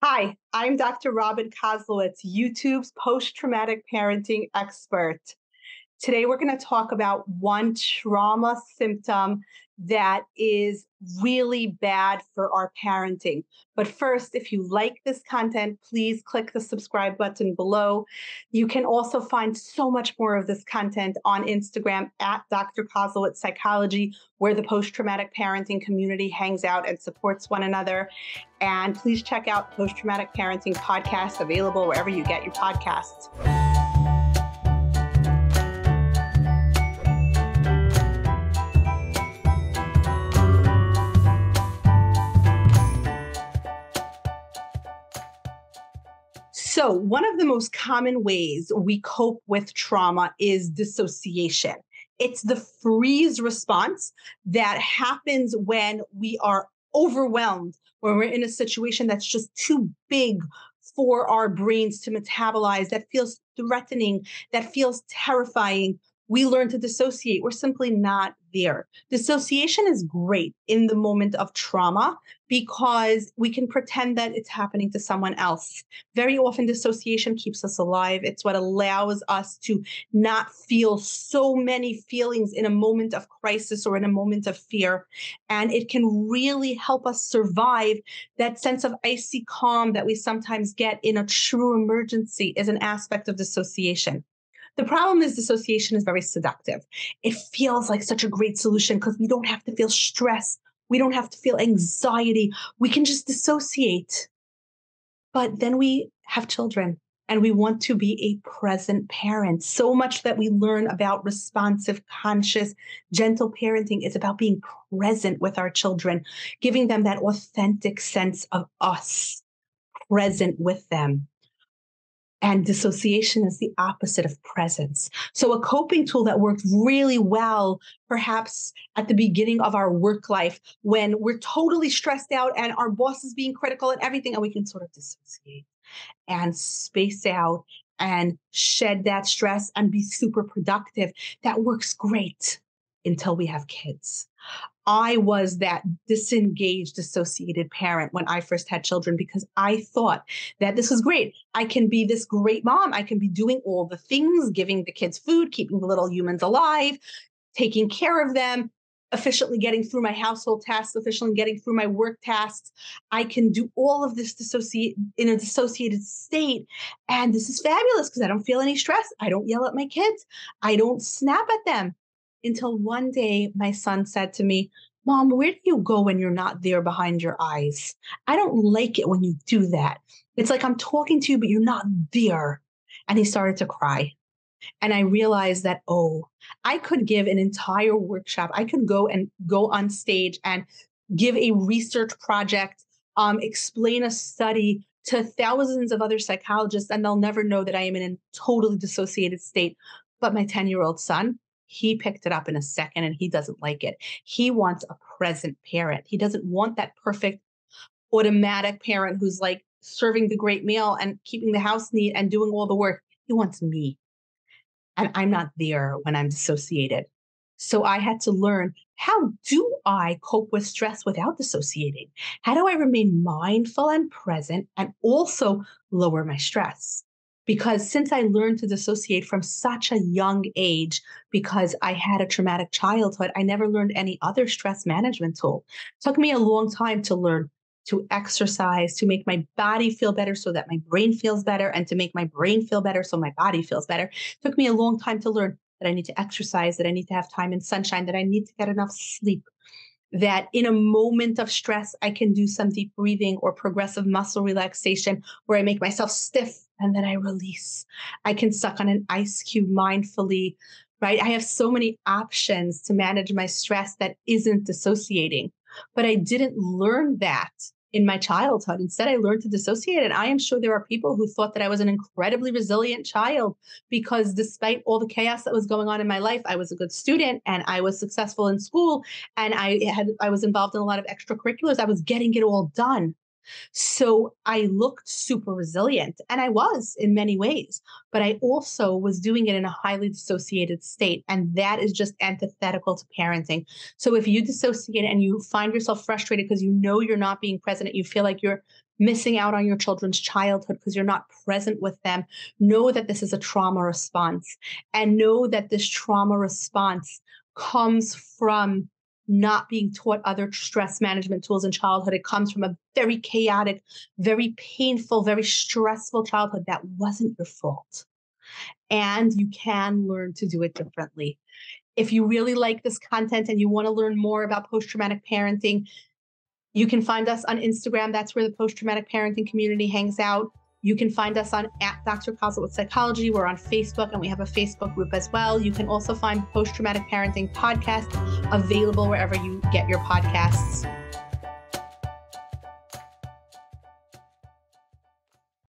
Hi, I'm Dr. Robin Koslowitz, YouTube's post-traumatic parenting expert. Today, we're going to talk about one trauma symptom that is really bad for our parenting. But first, if you like this content, please click the subscribe button below. You can also find so much more of this content on Instagram at Dr. Koslowitz Psychology, where the post-traumatic parenting community hangs out and supports one another. And please check out Post-Traumatic Parenting Podcast, available wherever you get your podcasts. So one of the most common ways we cope with trauma is dissociation. It's the freeze response that happens when we are overwhelmed, when we're in a situation that's just too big for our brains to metabolize, that feels threatening, that feels terrifying. We learn to dissociate. We're simply not there. Dissociation is great in the moment of trauma because we can pretend that it's happening to someone else. Very often, dissociation keeps us alive. It's what allows us to not feel so many feelings in a moment of crisis or in a moment of fear. And it can really help us survive. That sense of icy calm that we sometimes get in a true emergency is an aspect of dissociation. The problem is dissociation is very seductive. It feels like such a great solution because we don't have to feel stress. We don't have to feel anxiety. We can just dissociate. But then we have children and we want to be a present parent. So much that we learn about responsive, conscious, gentle parenting is about being present with our children, giving them that authentic sense of us, present with them. And dissociation is the opposite of presence. So a coping tool that worked really well, perhaps at the beginning of our work life, when we're totally stressed out and our boss is being critical and everything, and we can sort of dissociate and space out and shed that stress and be super productive. That works great until we have kids. I was that disengaged, dissociated parent when I first had children because I thought that this was great. I can be this great mom. I can be doing all the things, giving the kids food, keeping the little humans alive, taking care of them, efficiently getting through my household tasks, efficiently getting through my work tasks. I can do all of this in a dissociated state. And this is fabulous because I don't feel any stress. I don't yell at my kids. I don't snap at them. Until one day, my son said to me, "Mom, where do you go when you're not there behind your eyes? I don't like it when you do that. It's like I'm talking to you, but you're not there." And he started to cry. And I realized that, I could give an entire workshop. I could go on stage and give a research project, explain a study to thousands of other psychologists, and they'll never know that I am in a totally dissociated state. But my 10-year-old son, he picked it up in a second and he doesn't like it. He wants a present parent. He doesn't want that perfect automatic parent who's like serving the great meal and keeping the house neat and doing all the work. He wants me. And I'm not there when I'm dissociated. So I had to learn, how do I cope with stress without dissociating? How do I remain mindful and present and also lower my stress? Because since I learned to dissociate from such a young age, because I had a traumatic childhood, I never learned any other stress management tool. It took me a long time to learn to exercise, to make my body feel better so that my brain feels better, and to make my brain feel better so my body feels better. It took me a long time to learn that I need to exercise, that I need to have time in sunshine, that I need to get enough sleep, that in a moment of stress, I can do some deep breathing or progressive muscle relaxation where I make myself stiff and then I release. I can suck on an ice cube mindfully, right? I have so many options to manage my stress that isn't dissociating. But I didn't learn that in my childhood. Instead, I learned to dissociate. And I am sure there are people who thought that I was an incredibly resilient child because despite all the chaos that was going on in my life, I was a good student and I was successful in school and I was involved in a lot of extracurriculars. I was getting it all done. So I looked super resilient, and I was in many ways, but I also was doing it in a highly dissociated state. And that is just antithetical to parenting. So if you dissociate and you find yourself frustrated because you know you're not being present, you feel like you're missing out on your children's childhood because you're not present with them, know that this is a trauma response, and know that this trauma response comes from not being taught other stress management tools in childhood. It comes from a very chaotic, very painful, very stressful childhood that wasn't your fault. And you can learn to do it differently. If you really like this content and you want to learn more about post-traumatic parenting, you can find us on Instagram. That's where the post-traumatic parenting community hangs out. You can find us on @Dr. Coslet Psychology. We're on Facebook, and we have a Facebook group as well. You can also find Post-Traumatic Parenting Podcast available wherever you get your podcasts.